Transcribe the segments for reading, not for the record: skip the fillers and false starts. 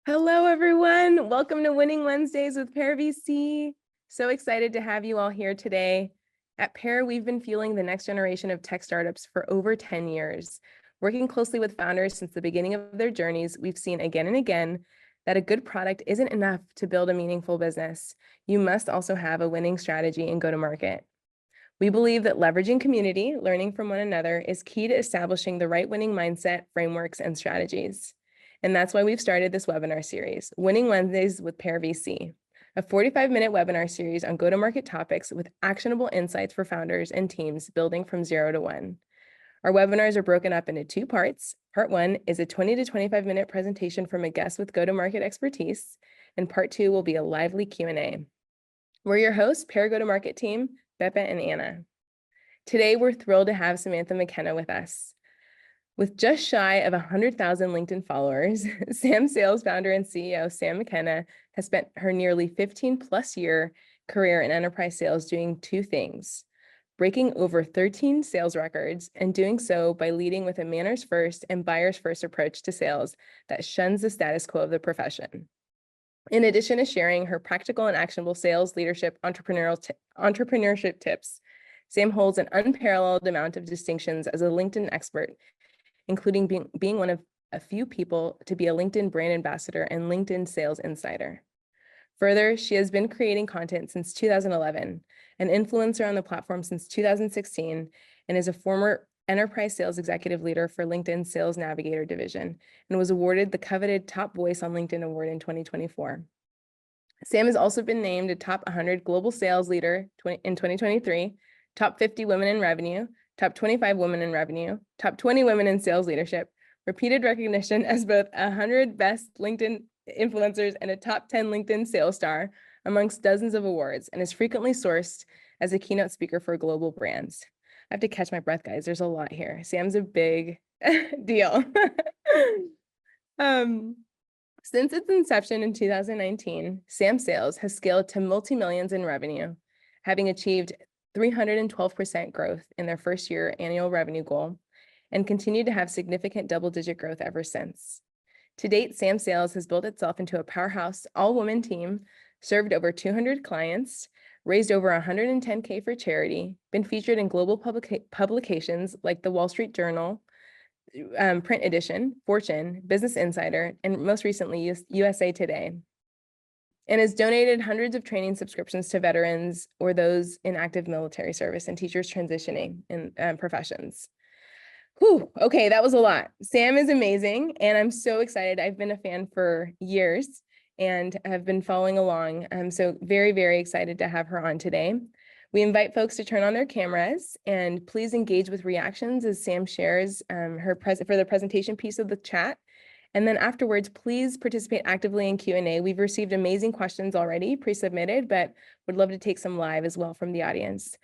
Hello, everyone. Welcome to Winning Wednesdays with Pear VC. So excited to have you all here today. At Pear, we've been fueling the next generation of tech startups for over 10 years. Working closely with founders since the beginning of their journeys, we've seen again and again that a good product isn't enough to build a meaningful business. You must also have a winning strategy and go-to-market. We believe that leveraging community, learning from one another, is key to establishing the right winning mindset, frameworks, and strategies. And that's why we've started this webinar series, Winning Wednesdays with Pear VC, a 45-minute webinar series on go-to-market topics with actionable insights for founders and teams building from 0 to 1. Our webinars are broken up into 2 parts. Part 1 is a 20 to 25-minute presentation from a guest with go-to-market expertise, and Part 2 will be a lively Q&A. We're your hosts, Pear Go-to-Market team, Beppe and Anna. Today, we're thrilled to have Samantha McKenna with us. With just shy of 100,000 LinkedIn followers, Sam Sales founder and CEO Sam McKenna has spent her nearly 15+ year career in enterprise sales doing 2 things: breaking over 13 sales records, and doing so by leading with a manners first and buyers first approach to sales that shuns the status quo of the profession. In addition to sharing her practical and actionable sales, leadership, entrepreneurship tips, Sam holds an unparalleled amount of distinctions as a LinkedIn expert, including being one of a few people to be a LinkedIn brand ambassador and LinkedIn sales insider. Further, she has been creating content since 2011, an influencer on the platform since 2016, and is a former enterprise sales executive leader for LinkedIn Sales Navigator division, and was awarded the coveted Top Voice on LinkedIn award in 2024. Sam has also been named a top 100 global sales leader in 2023, top 50 women in revenue, top 25 women in revenue, top 20 women in sales leadership, repeated recognition as both 100 best LinkedIn influencers and a top 10 LinkedIn sales star, amongst dozens of awards, and is frequently sourced as a keynote speaker for global brands. I have to catch my breath, guys. There's a lot here. Sam's a big deal. Since its inception in 2019, Sam Sales has scaled to multi-millions in revenue, having achieved 312% growth in their first year annual revenue goal, and continued to have significant double-digit growth ever since. To date, Sam Sales has built itself into a powerhouse all-woman team, served over 200 clients, raised over $110K for charity, been featured in global publications like the Wall Street Journal, Print Edition, Fortune, Business Insider, and most recently USA Today, and has donated hundreds of training subscriptions to veterans or those in active military service and teachers transitioning in professions. Whew, okay, that was a lot. Sam is amazing, and I'm so excited. I've been a fan for years and have been following along. I'm so very, very excited to have her on today. We invite folks to turn on their cameras and please engage with reactions as Sam shares for the presentation piece of the chat. And then afterwards, please participate actively in Q&A. We've received amazing questions already pre-submitted, but would love to take some live as well from the audience.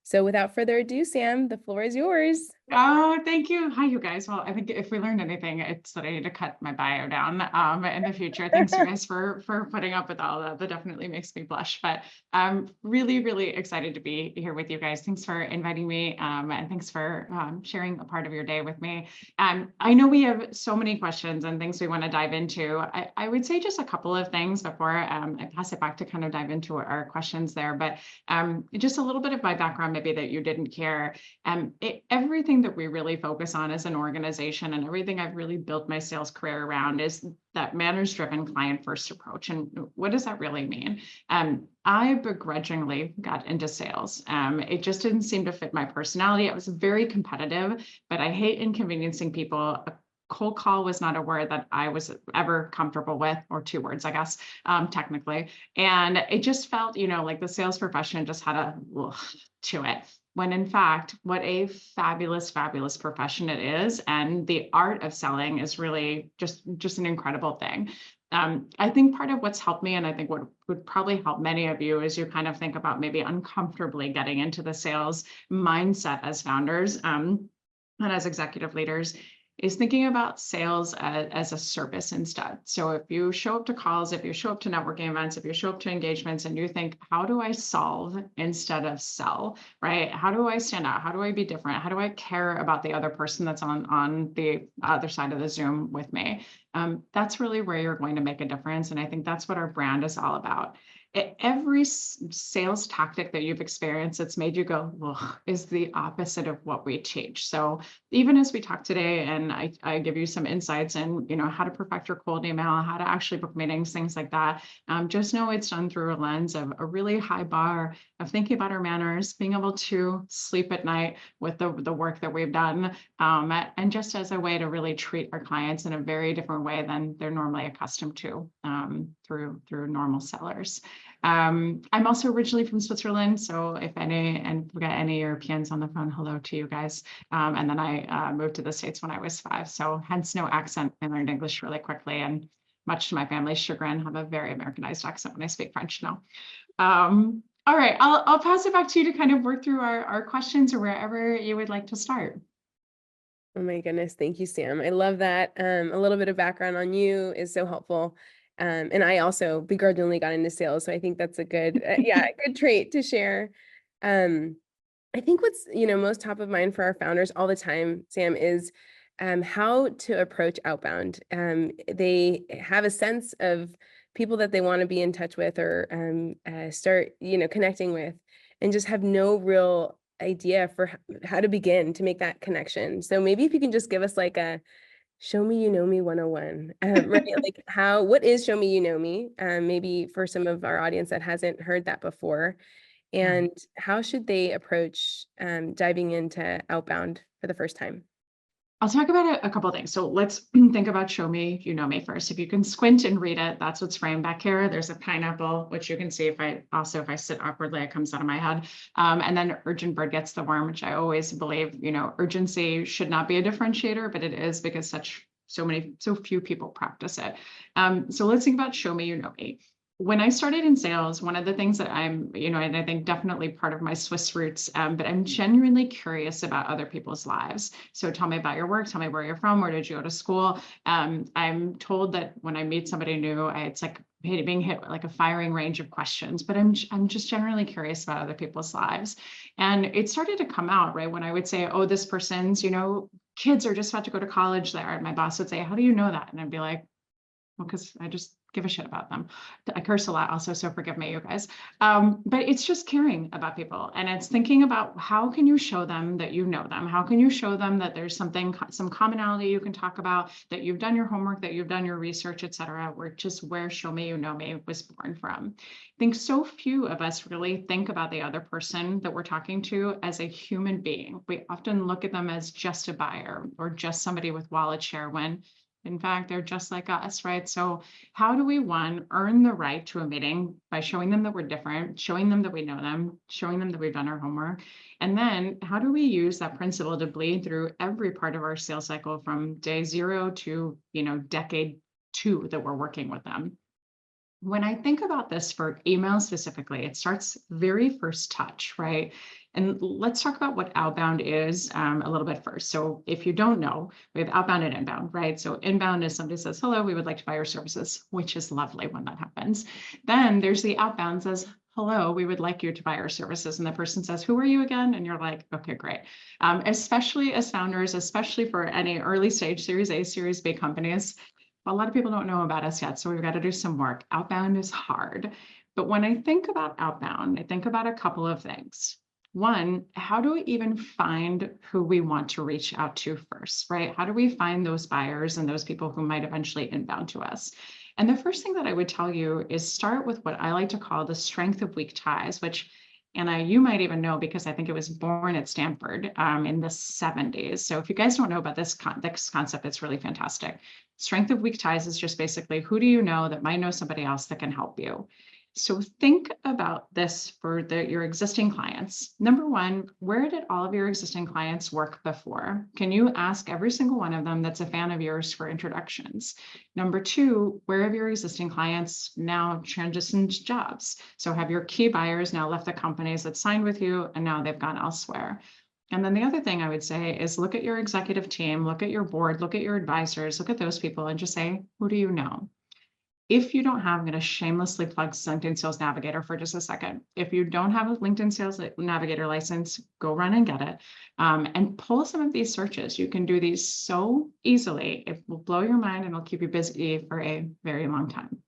So without further ado, Sam, the floor is yours. Oh, thank you. Hi, you guys. Well, I think if we learned anything, it's that I need to cut my bio down in the future. Thanks, you guys, for putting up with all that. That definitely makes me blush. But I'm really, really excited to be here with you guys. Thanks for inviting me, and thanks for sharing a part of your day with me. I know we have so many questions and things we want to dive into. I would say just a couple of things before I pass it back to kind of dive into our questions there. But just a little bit of my background, maybe that you didn't hear. Everything that we really focus on as an organization and everything I've really built my sales career around is that manners-driven client-first approach. And what does that really mean? I begrudgingly got into sales. It just didn't seem to fit my personality. I was very competitive, but I hate inconveniencing people. A cold call was not a word that I was ever comfortable with, or 2 words, I guess, technically. And it just felt, like the sales profession just had a to it. When in fact, what a fabulous, fabulous profession it is. And the art of selling is really just an incredible thing. I think part of what's helped me, and I think what would probably help many of you, is you kind of think about maybe uncomfortably getting into the sales mindset as founders and as executive leaders, is thinking about sales as a service instead. So if you show up to calls, if you show up to networking events, if you show up to engagements and you think, how do I solve instead of sell, right? How do I stand out? How do I be different? How do I care about the other person that's on the other side of the Zoom with me? That's really where you're going to make a difference. And I think that's what our brand is all about. Every sales tactic that you've experienced that's made you go, ugh, is the opposite of what we teach. So even as we talk today, and I give you some insights and, how to perfect your cold email, how to actually book meetings, things like that, just know it's done through a lens of a really high bar of thinking about our manners, being able to sleep at night with the work that we've done, and just as a way to really treat our clients in a very different way than they're normally accustomed to, through normal sellers. I'm also originally from Switzerland, so if any, and we got any Europeans on the phone, hello to you guys. And then I moved to the States when I was 5, so hence no accent. I learned English really quickly, and much to my family's chagrin, have a very Americanized accent when I speak French now. All right, I'll pass it back to you to kind of work through our questions or wherever you would like to start. Oh my goodness. Thank you, Sam. I love that. A little bit of background on you is so helpful. And I also begrudgingly got into sales. So I think that's a good, good trait to share. Um, I think what's, most top of mind for our founders all the time, Sam, is how to approach outbound. They have a sense of people that they want to be in touch with or start, connecting with, and just have no real idea for how to begin to make that connection. So maybe if you can just give us like a show me you know me 101, right? Like what is show me you know me? Maybe for some of our audience that hasn't heard that before, and how should they approach diving into outbound for the first time? I'll talk about a couple of things. So let's think about show me, you know me first. If you can squint and read it, that's what's framed back here. There's a pineapple, which you can see if I sit awkwardly, it comes out of my head. And then urgent bird gets the worm, which I always believe, urgency should not be a differentiator, but it is because so few people practice it. So let's think about show me, you know me. When I started in sales, one of the things that I'm, and I think definitely part of my Swiss roots, but I'm genuinely curious about other people's lives. So tell me about your work, tell me where you're from, where did you go to school? I'm told that when I meet somebody new, it's like being hit with like a firing range of questions, but I'm just generally curious about other people's lives. And it started to come out, right? When I would say, oh, this person's, kids are just about to go to college there. And my boss would say, how do you know that? And I'd be like, well, because I just give a shit about them. I curse a lot also, so forgive me, you guys. But it's just caring about people. And it's thinking about how can you show them that you know them? How can you show them that there's some commonality you can talk about, that you've done your homework, that you've done your research, et cetera, where show me you know me was born from. I think so few of us really think about the other person that we're talking to as a human being. We often look at them as just a buyer or just somebody with wallet share, when in fact, they're just like us, right? So how do we, one, earn the right to a meeting by showing them that we're different, showing them that we know them, showing them that we've done our homework? And then how do we use that principle to bleed through every part of our sales cycle from day 0 to, decade 2 that we're working with them? When I think about this for email specifically, it starts very first touch, right? And let's talk about what outbound is a little bit first. So if you don't know, we have outbound and inbound, right? So inbound is somebody says, hello, we would like to buy your services, which is lovely when that happens. Then there's the outbound says, hello, we would like you to buy our services. And the person says, who are you again? And you're like, okay, great. Especially as founders, especially for any early stage Series A, Series B companies, a lot of people don't know about us yet, so we've got to do some work. Outbound is hard. But when I think about outbound, I think about a couple of things. One, how do we even find who we want to reach out to first, right? How do we find those buyers and those people who might eventually inbound to us? And the first thing that I would tell you is start with what I like to call the strength of weak ties, which Anna, you might even know because I think it was born at Stanford in the 70s. So if you guys don't know about this concept, it's really fantastic. Strength of weak ties is just basically, who do you know that might know somebody else that can help you? So think about this for your existing clients. Number one, where did all of your existing clients work before? Can you ask every single one of them that's a fan of yours for introductions? Number two, where have your existing clients now transitioned jobs? So have your key buyers now left the companies that signed with you and now they've gone elsewhere? And then the other thing I would say is look at your executive team, look at your board, look at your advisors, look at those people and just say, who do you know? If you don't have, I'm going to shamelessly plug LinkedIn Sales Navigator for just a second. If you don't have a LinkedIn Sales Navigator license, go run and get it, and pull some of these searches. You can do these so easily. It will blow your mind and it'll keep you busy for a very long time.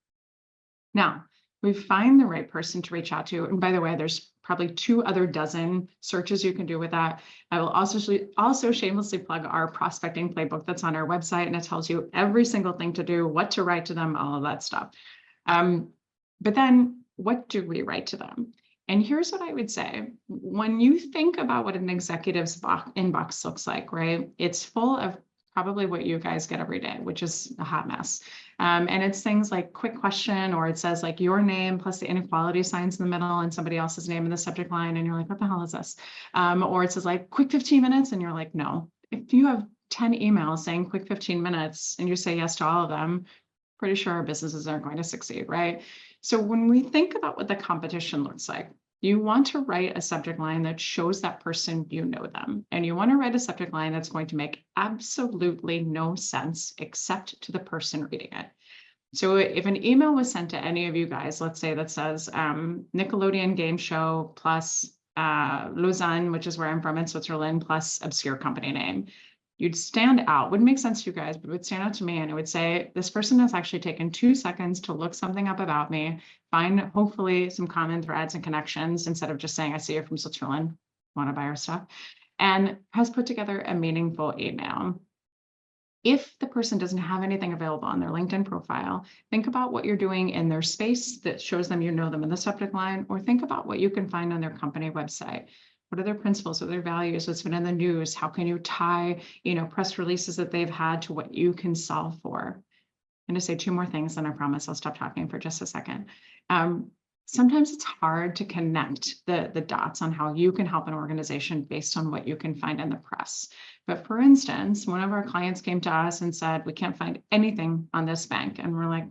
Now, we find the right person to reach out to. And by the way, there's probably 2 other dozen searches you can do with that. I will also shamelessly plug our prospecting playbook that's on our website, and it tells you every single thing to do, what to write to them, all of that stuff. But then what do we write to them? And here's what I would say. When you think about what an executive's inbox looks like, right? It's full of probably what you guys get every day, which is a hot mess. And it's things like quick question, or it says like your name plus the inequality signs in the middle and somebody else's name in the subject line. And you're like, what the hell is this? Or it says like quick 15 minutes. And you're like, no. If you have 10 emails saying quick 15 minutes and you say yes to all of them, pretty sure our businesses aren't going to succeed, right? So when we think about what the competition looks like, you want to write a subject line that shows that person you know them. And you want to write a subject line that's going to make absolutely no sense except to the person reading it. So if an email was sent to any of you guys, let's say that says Nickelodeon game show plus Lausanne, which is where I'm from in Switzerland, plus obscure company name, you'd stand out. Wouldn't make sense to you guys, but it would stand out to me. And it would say, this person has actually taken 2 seconds to look something up about me, find hopefully some common threads and connections instead of just saying, I see you're from Switzerland, want to buy our stuff, and has put together a meaningful email. If the person doesn't have anything available on their LinkedIn profile, think about what you're doing in their space that shows them you know them in the subject line, or think about what you can find on their company website. What are their principles? What are their values? What's been in the news? How can you tie, press releases that they've had to what you can solve for? I'm going to say 2 more things, then I promise I'll stop talking for just a second. Sometimes it's hard to connect the dots on how you can help an organization based on what you can find in the press. But for instance, one of our clients came to us and said, we can't find anything on this bank. And we're like,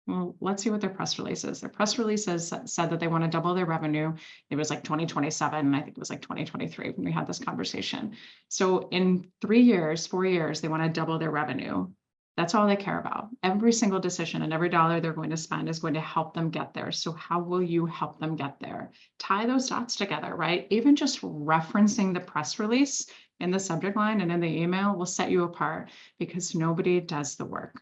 well, let's see what their press release is. Their press releases said that they want to double their revenue. It was like 2027. And I think it was like 2023 when we had this conversation. So in 3 years, 4 years, they want to double their revenue. That's all they care about. Every single decision and every dollar they're going to spend is going to help them get there. So how will you help them get there? Tie those dots together, right? Even just referencing the press release in the subject line and in the email will set you apart, because nobody does the work.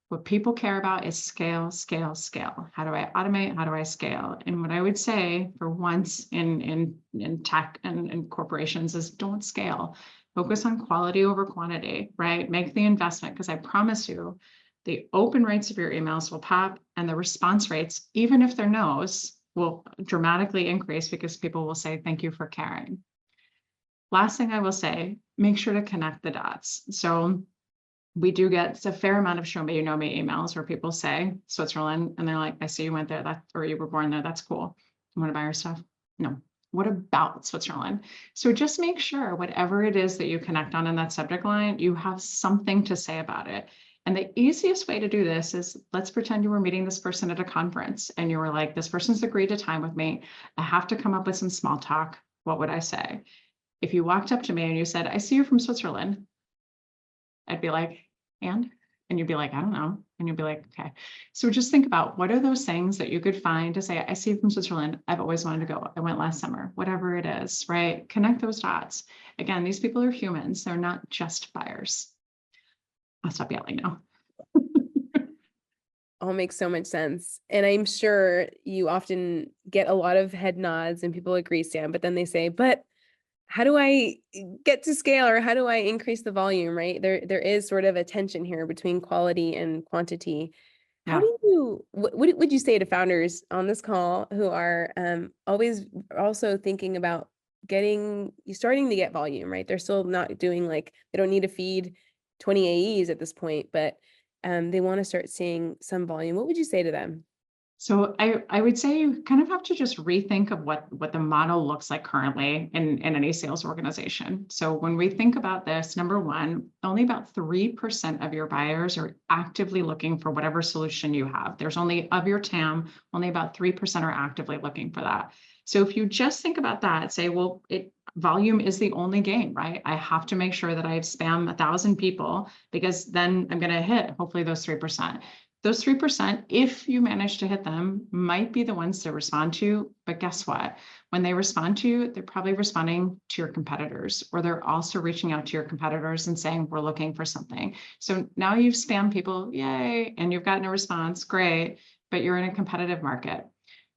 What people care about is scale, scale, scale. How do I automate? How do I scale? And what I would say for once in tech and in corporations is don't scale. Focus on quality over quantity, right? Make the investment, because I promise you, the open rates of your emails will pop and the response rates, even if they're no's, will dramatically increase because people will say, thank you for caring. Last thing I will say, make sure to connect the dots. So we do get a fair amount of show me, you know me emails where people say Switzerland and they're like, I see you went there, or you were born there. That's cool. You want to buy our stuff? No. What about Switzerland? So just make sure whatever it is that you connect on in that subject line, you have something to say about it. And the easiest way to do this is, let's pretend you were meeting this person at a conference and you were like, this person's agreed to time with me. I have to come up with some small talk. What would I say? If you walked up to me and you said, I see you're from Switzerland, I'd be like, and you'd be like, I don't know. And you'd be like, okay. So just think about, what are those things that you could find to say, I see you from Switzerland. I've always wanted to go. I went last summer, whatever it is, right? Connect those dots. Again, these people are humans. They're not just buyers. I'll stop yelling now. All makes so much sense. And I'm sure you often get a lot of head nods and people agree, Sam, but then they say, but how do I get to scale, or how do I increase the volume, right? There is sort of a tension here between quality and quantity. How do you, what would you say to founders on this call who are always also thinking about starting to get volume, right? They're still not doing, like, they don't need to feed 20 AEs at this point, but they want to start seeing some volume. What would you say to them? So I would say you kind of have to just rethink of what the model looks like currently in any sales organization. So when we think about this, number one, only about 3% of your buyers are actively looking for whatever solution you have. There's only, of your TAM, only about 3% are actively looking for that. So if you just think about that, say, well, volume is the only game, right? I have to make sure that I spam 1,000 people, because then I'm going to hit hopefully those 3%. Those 3%, if you manage to hit them, might be the ones to respond to. But guess what? When they respond to you, they're probably responding to your competitors, or they're also reaching out to your competitors and saying, we're looking for something. So now you've spammed people, yay, and you've gotten a response, great, but you're in a competitive market.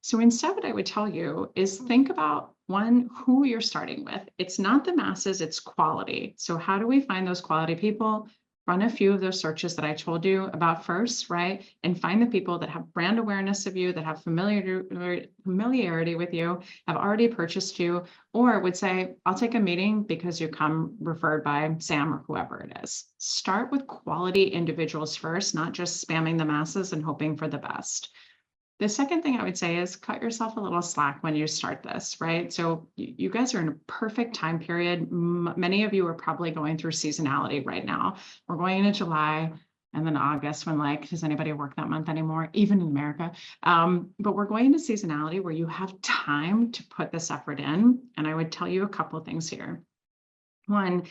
So instead, what I would tell you is think about, one, who you're starting with. It's not the masses, it's quality. So how do we find those quality people? Run a few of those searches that I told you about first, right? And find the people that have brand awareness of you, that have familiarity with you, have already purchased you, or would say, I'll take a meeting because you come referred by Sam or whoever it is. Start with quality individuals first, not just spamming the masses and hoping for the best. The second thing I would say is cut yourself a little slack when you start this, right? So you guys are in a perfect time period. Many of you are probably going through seasonality right now. We're going into July and then August, when like, does anybody work that month anymore, even in America? But we're going into seasonality where you have time to put this effort in. And I would tell you a couple of things here. One,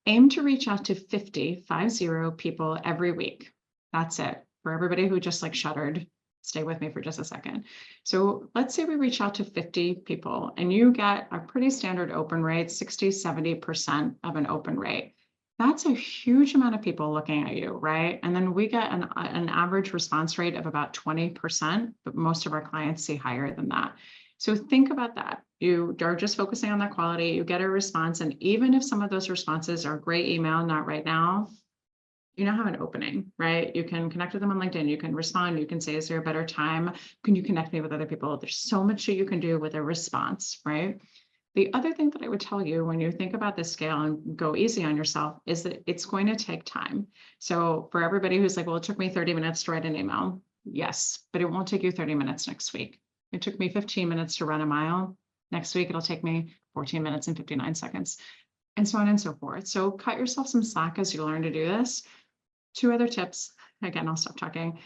aim to reach out to 50 people every week. That's it. For everybody who just like shuddered, stay with me for just a second. So let's say we reach out to 50 people and you get a pretty standard open rate, 60, 70% of an open rate. That's a huge amount of people looking at you, right? And then we get an average response rate of about 20%, but most of our clients see higher than that. So think about that. You are just focusing on that quality, you get a response. And even if some of those responses are great email, not right now, you now have an opening, right? You can connect with them on LinkedIn. You can respond. You can say, is there a better time? Can you connect me with other people? There's so much that you can do with a response, right? The other thing that I would tell you when you think about this scale and go easy on yourself is that it's going to take time. So for everybody who's like, well, it took me 30 minutes to write an email. Yes, but it won't take you 30 minutes next week. It took me 15 minutes to run a mile. Next week, it'll take me 14 minutes and 59 seconds, and so on and so forth. So cut yourself some slack as you learn to do this. Two other tips. Again, I'll stop talking.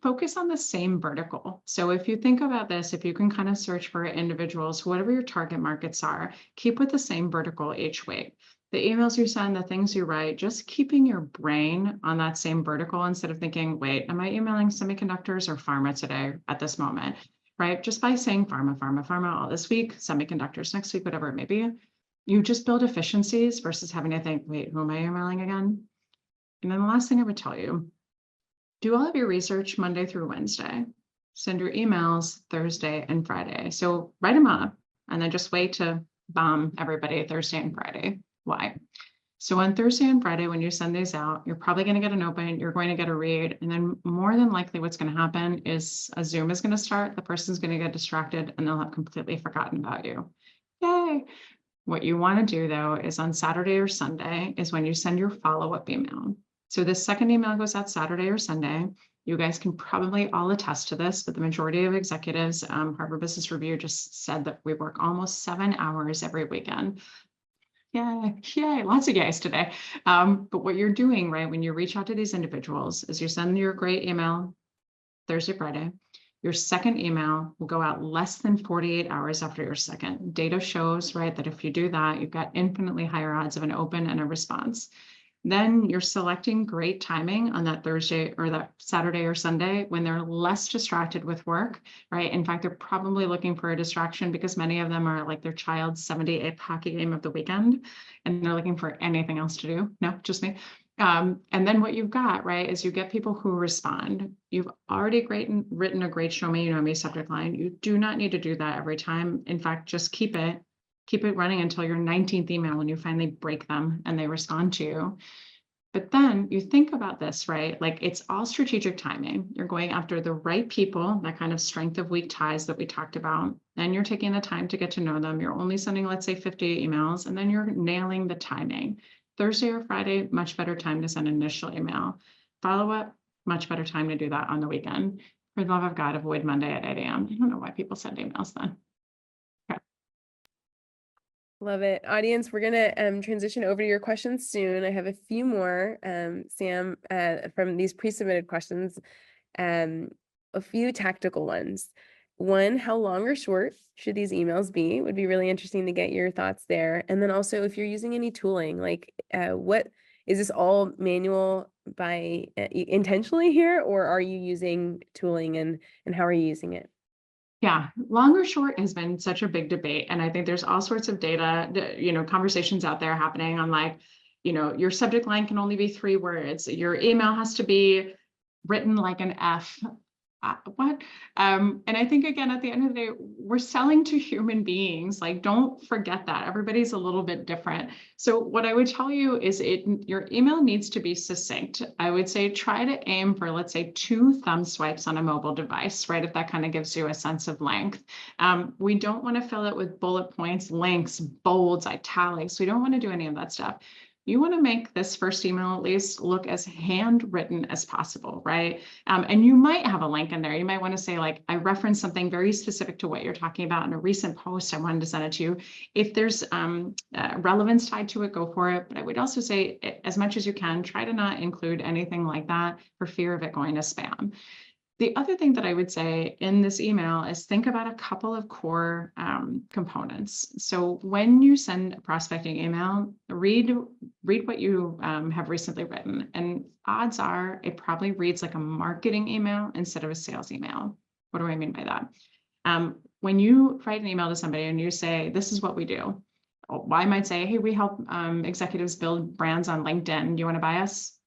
Focus on the same vertical. So if you think about this, if you can kind of search for individuals, whatever your target markets are, keep with the same vertical each week. The emails you send, the things you write, just keeping your brain on that same vertical instead of thinking, wait, am I emailing semiconductors or pharma today at this moment, right? Just by saying pharma all this week, semiconductors next week, whatever it may be, you just build efficiencies versus having to think, wait, who am I emailing again? And then the last thing I would tell you, do all of your research Monday through Wednesday. Send your emails Thursday and Friday. So write them up and then just wait to bomb everybody Thursday and Friday. Why? So on Thursday and Friday, when you send these out, you're probably going to get an open, you're going to get a read. And then more than likely what's going to happen is a Zoom is going to start, the person's going to get distracted and they'll have completely forgotten about you. Yay. What you want to do though is on Saturday or Sunday is when you send your follow-up email. So the second email goes out Saturday or Sunday. You guys can probably all attest to this, but the majority of executives, Harvard Business Review just said that we work almost 7 hours every weekend. Yay, lots of yays today. But what you're doing, right, when you reach out to these individuals is you send your great email Thursday, Friday. Your second email will go out less than 48 hours after your second. Data shows, right, that if you do that, you've got infinitely higher odds of an open and a response. Then you're selecting great timing on that Thursday or that Saturday or Sunday when they're less distracted with work, right? In fact, they're probably looking for a distraction because many of them are like their child's 78th hockey game of the weekend and they're looking for anything else to do. No, just me. And then what you've got, right, is you get people who respond. You've already written a great show me, you know me subject line. You do not need to do that every time. In fact, just keep it running until your 19th email when you finally break them and they respond to you. But then you think about this, right? Like it's all strategic timing. You're going after the right people, that kind of strength of weak ties that we talked about. Then you're taking the time to get to know them. You're only sending, let's say, 50 emails, and then you're nailing the timing. Thursday or Friday, much better time to send an initial email. Follow up, much better time to do that on the weekend. For the love of God, avoid Monday at 8 a.m. I don't know why people send emails then. Love it. Audience, we're going to transition over to your questions soon. I have a few more, Sam, from these pre-submitted questions, a few tactical ones. one, how long or short should these emails be? It would be really interesting to get your thoughts there. And then also if you're using any tooling, like what is this all manual by intentionally here, or are you using tooling and how are you using it? Yeah, long or short has been such a big debate. And I think there's all sorts of data, conversations out there happening on like, your subject line can only be 3 words. Your email has to be written like an F. What? And I think, again, at the end of the day, we're selling to human beings. Like, don't forget that everybody's a little bit different. So what I would tell you is your email needs to be succinct. I would say try to aim for, let's say, 2 thumb swipes on a mobile device, right? If that kind of gives you a sense of length. We don't want to fill it with bullet points, links, bolds, italics. We don't want to do any of that stuff. You want to make this first email at least look as handwritten as possible, right? And you might have a link in there. You might want to say, like, I referenced something very specific to what you're talking about in a recent post. I wanted to send it to you. If there's relevance tied to it, go for it. But I would also say, as much as you can, try to not include anything like that for fear of it going to spam. The other thing that I would say in this email is think about a couple of core components. So when you send a prospecting email, read what you have recently written. And odds are it probably reads like a marketing email instead of a sales email. What do I mean by that? When you write an email to somebody and you say, this is what we do. I might say, hey, we help executives build brands on LinkedIn. Do you want to buy us?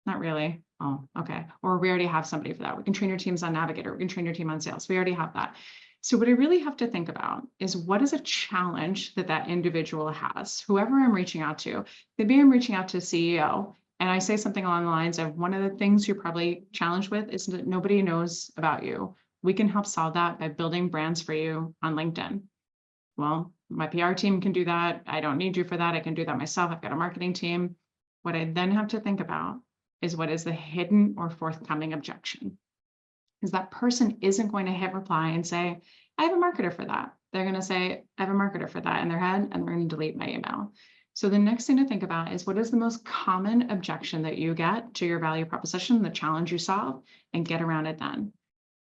Not really. Oh, okay. Or we already have somebody for that. We can train your teams on Navigator. We can train your team on sales. We already have that. So what I really have to think about is what is a challenge that individual has, whoever I'm reaching out to. Maybe I'm reaching out to a CEO and I say something along the lines of, one of the things you're probably challenged with is that nobody knows about you. We can help solve that by building brands for you on LinkedIn. Well, my PR team can do that. I don't need you for that. I can do that myself. I've got a marketing team. What I then have to think about is what is the hidden or forthcoming objection. Because that person isn't going to hit reply and say, I have a marketer for that. They're going to say, I have a marketer for that in their head, and they're going to delete my email. So the next thing to think about is what is the most common objection that you get to your value proposition, the challenge you solve, and get around it then.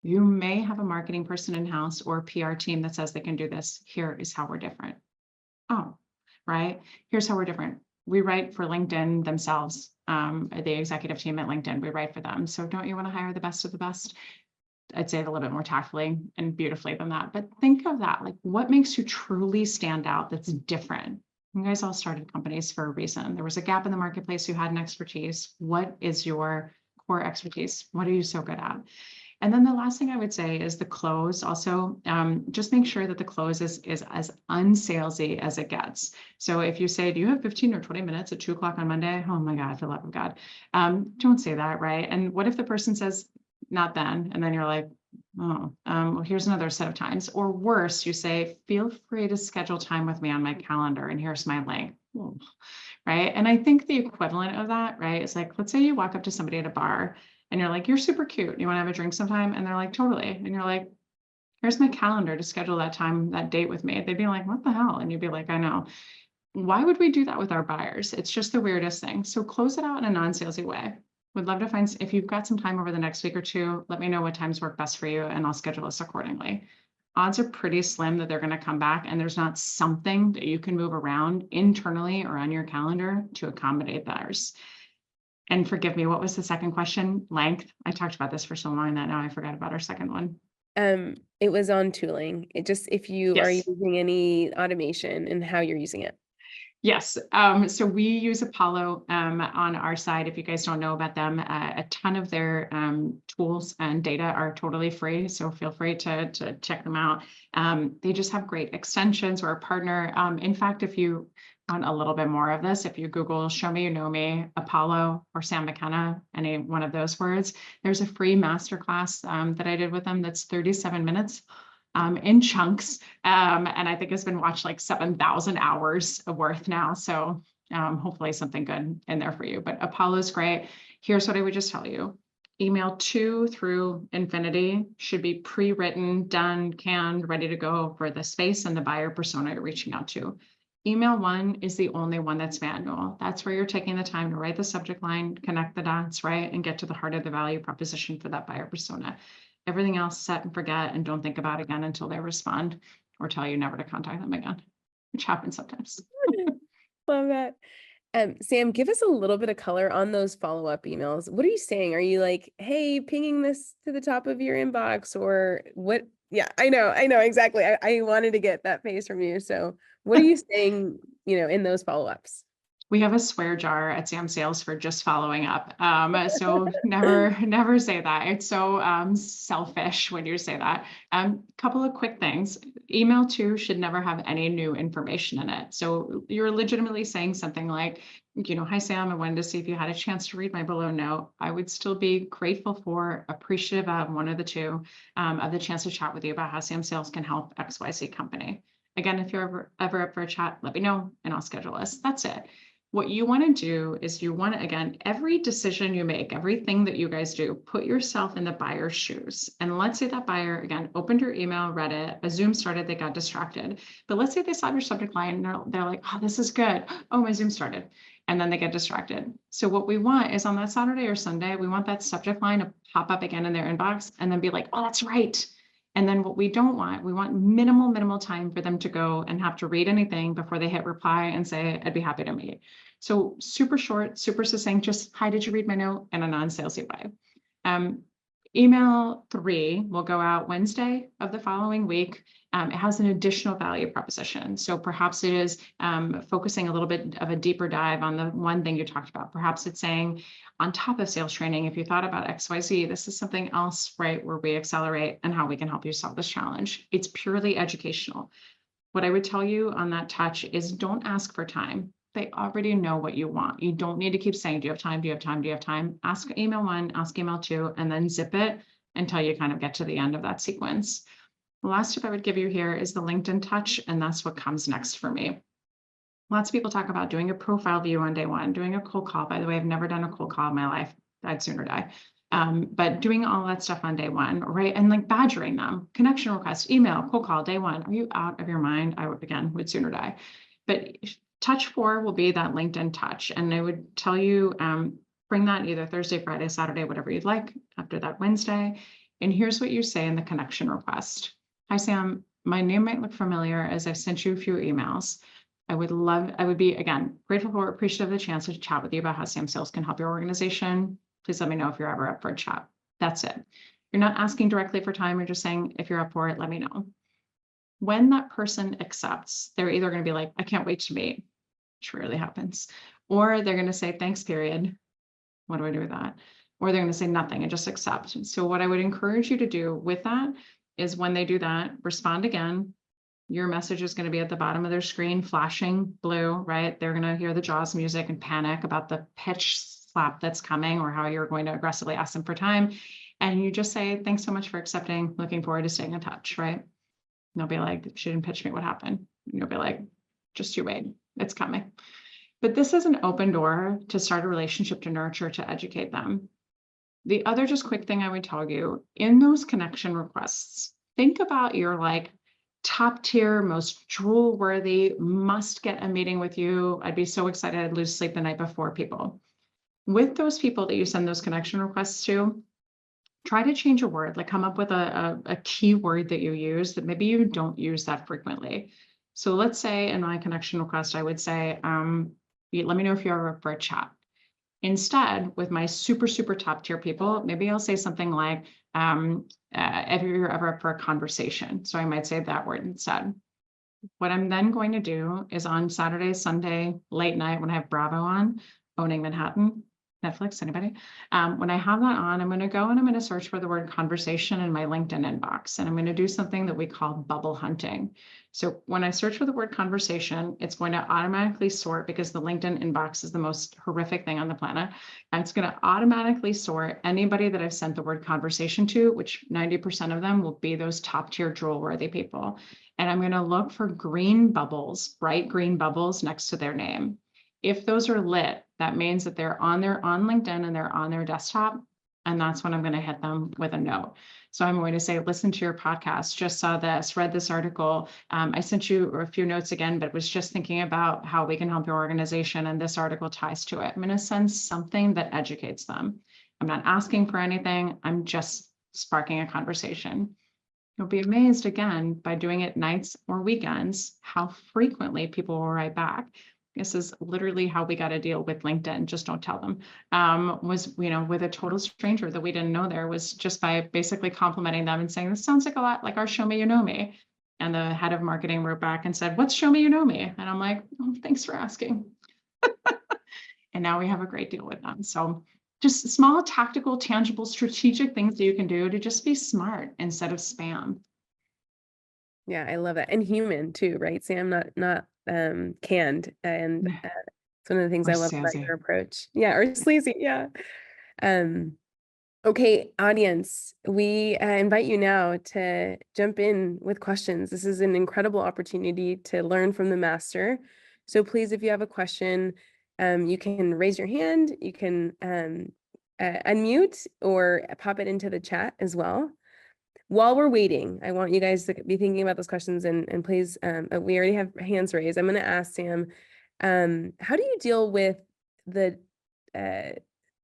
You may have a marketing person in-house or a PR team that says they can do this. Here is how we're different. Oh, right. Here's how we're different. We write for LinkedIn themselves. The executive team at LinkedIn, we write for them. So don't you want to hire the best of the best? I'd say it a little bit more tactfully and beautifully than that. But think of that, like what makes you truly stand out that's different? You guys all started companies for a reason. There was a gap in the marketplace. You had an expertise. What is your core expertise? What are you so good at? And then the last thing I would say is the close. Also, just make sure that the close is as unsalesy as it gets. So if you say, do you have 15 or 20 minutes at 2 o'clock on Monday? Oh my God, for the love of God. Don't say that, right? And what if the person says, not then? And then you're like, oh, well, here's another set of times. Or worse, you say, feel free to schedule time with me on my calendar and here's my link. Oh, right? And I think the equivalent of that, right, is like, let's say you walk up to somebody at a bar and you're like, you're super cute. You want to have a drink sometime? And they're like, totally. And you're like, here's my calendar to schedule that time, that date with me. They'd be like, what the hell? And you'd be like, I know. Why would we do that with our buyers? It's just the weirdest thing. So close it out in a non-salesy way. Would love to find, if you've got some time over the next week or two, let me know what times work best for you and I'll schedule us accordingly. Odds are pretty slim that they're going to come back and there's not something that you can move around internally or on your calendar to accommodate theirs. And forgive me, what was the second question? Length. I talked about this for so long that now I forgot about our second one. It was on tooling. It just, if you are Yes. using any automation and how you're using it. Yes. So we use Apollo on our side. If you guys don't know about them, a ton of their tools and data are totally free. So feel free to check them out. They just have great extensions. We're a partner. In fact, if you want a little bit more of this, if you Google Show Me You Know Me, Apollo, or Sam McKenna, any one of those words, there's a free masterclass that I did with them that's 37 minutes. In chunks, and I think it's been watched like 7,000 hours worth now. So hopefully something good in there for you. But Apollo's great. Here's what I would just tell you. Email 2 through infinity should be pre-written, done, canned, ready to go for the space and the buyer persona you're reaching out to. Email 1 is the only one that's manual. That's where you're taking the time to write the subject line, connect the dots, right, and get to the heart of the value proposition for that buyer persona. Everything else, set and forget, and don't think about again until they respond or tell you never to contact them again, which happens sometimes. Love that. Sam, give us a little bit of color on those follow-up emails. What are you saying? Are you like, hey, pinging this to the top of your inbox, or what? Yeah, I know exactly. I wanted to get that face from you. So what are you saying, in those follow-ups? We have a swear jar at Sam Sales for just following up. So never say that. It's so selfish when you say that. Couple of quick things. Email 2 should never have any new information in it. So you're legitimately saying something like, hi Sam, I wanted to see if you had a chance to read my below note. I would still be grateful for, appreciative of, one of the two, of the chance to chat with you about how Sam Sales can help XYZ company. Again, if you're ever up for a chat, let me know and I'll schedule us. That's it. What you want to do is you want to, again, every decision you make, everything that you guys do, put yourself in the buyer's shoes. And let's say that buyer, again, opened your email, read it, a Zoom started, they got distracted. But let's say they saw your subject line and they're like, oh, this is good. Oh, my Zoom started. And then they get distracted. So what we want is on that Saturday or Sunday, we want that subject line to pop up again in their inbox and then be like, oh, that's right. And then what we don't want, we want minimal time for them to go and have to read anything before they hit reply and say, I'd be happy to meet. So super short, super succinct, just, hi, did you read my note? And a non-salesy way. Email 3 will go out Wednesday of the following week. It has an additional value proposition. So perhaps it is focusing a little bit of a deeper dive on the one thing you talked about. Perhaps it's saying, on top of sales training, if you thought about XYZ, this is something else, right, where we accelerate and how we can help you solve this challenge. It's purely educational. What I would tell you on that touch is don't ask for time. They already know what you want. You don't need to keep saying, do you have time? Do you have time? Do you have time? Ask email 1, ask email 2, and then zip it until you kind of get to the end of that sequence. The last tip I would give you here is the LinkedIn touch, and that's what comes next for me. Lots of people talk about doing a profile view on day 1, doing a cold call. By the way, I've never done a cold call in my life. I'd sooner die. But doing all that stuff on day 1, right? And like badgering them, connection request, email, cold call, day 1. Are you out of your mind? I would sooner die. But touch 4 will be that LinkedIn touch. And I would tell you, bring that either Thursday, Friday, Saturday, whatever you'd like after that Wednesday. And here's what you say in the connection request. Hi, Sam. My name might look familiar as I've sent you a few emails. I would be, again, grateful for, appreciative of the chance to chat with you about how Sam Sales can help your organization. Please let me know if you're ever up for a chat. That's it. You're not asking directly for time. You're just saying, if you're up for it, let me know. When that person accepts, they're either going to be like, I can't wait to meet, which rarely happens, or they're going to say, thanks, period. What do I do with that? Or they're going to say nothing and just accept. So what I would encourage you to do with that is when they do that, respond again. Your message is going to be at the bottom of their screen, flashing blue, right? They're going to hear the Jaws music and panic about the pitch slap that's coming or how you're going to aggressively ask them for time. And you just say, thanks so much for accepting. Looking forward to staying in touch, right? And they'll be like, she didn't pitch me, what happened? And you'll be like, just you wait, it's coming. But this is an open door to start a relationship, to nurture, to educate them. The other just quick thing I would tell you, in those connection requests, think about your like top tier, most drool worthy, must get a meeting with you. I'd be so excited I'd lose sleep the night before people. With those people that you send those connection requests to, try to change a word, like come up with a key word that you use that maybe you don't use that frequently. So let's say in my connection request, I would say, let me know if you're up for a chat. Instead, with my super top tier people, maybe I'll say something like, if you're ever up for a conversation. So I might say that word instead. What I'm then going to do is on Saturday, Sunday, late night when I have Bravo on, Owning Manhattan, Netflix, anybody? When I have that on, I'm going to go and I'm going to search for the word conversation in my LinkedIn inbox. And I'm going to do something that we call bubble hunting. So when I search for the word conversation, it's going to automatically sort, because the LinkedIn inbox is the most horrific thing on the planet. And it's going to automatically sort anybody that I've sent the word conversation to, which 90% of them will be those top tier drool worthy people. And I'm going to look for green bubbles, bright green bubbles next to their name. If those are lit, that means that they're on LinkedIn and they're on their desktop. And that's when I'm going to hit them with a note. So I'm going to say, listen to your podcast, just saw this, read this article. I sent you a few notes again, but was just thinking about how we can help your organization. And this article ties to it. I'm going to send something that educates them. I'm not asking for anything. I'm just sparking a conversation. You'll be amazed again by doing it nights or weekends, how frequently people will write back. This is literally how we got a deal with LinkedIn. Just don't tell them. Was, with a total stranger that we didn't know there, was just by basically complimenting them and saying, this sounds like a lot like our Show Me You Know Me. And the head of marketing wrote back and said, what's Show Me You Know Me? And I'm like, oh, thanks for asking. And now we have a great deal with them. So just small, tactical, tangible, strategic things that you can do to just be smart instead of spam. Yeah, I love that. And human too, right, Sam? Not canned. And it's one of the things Or I love about salesy. your approach. Yeah, or sleazy. Yeah. Okay, audience, we invite you now to jump in with questions. This is an incredible opportunity to learn from the master. So please, if you have a question, you can raise your hand, you can unmute or pop it into the chat as well. While we're waiting, I want you guys to be thinking about those questions and please, we already have hands raised. I'm going to ask Sam, how do you deal with the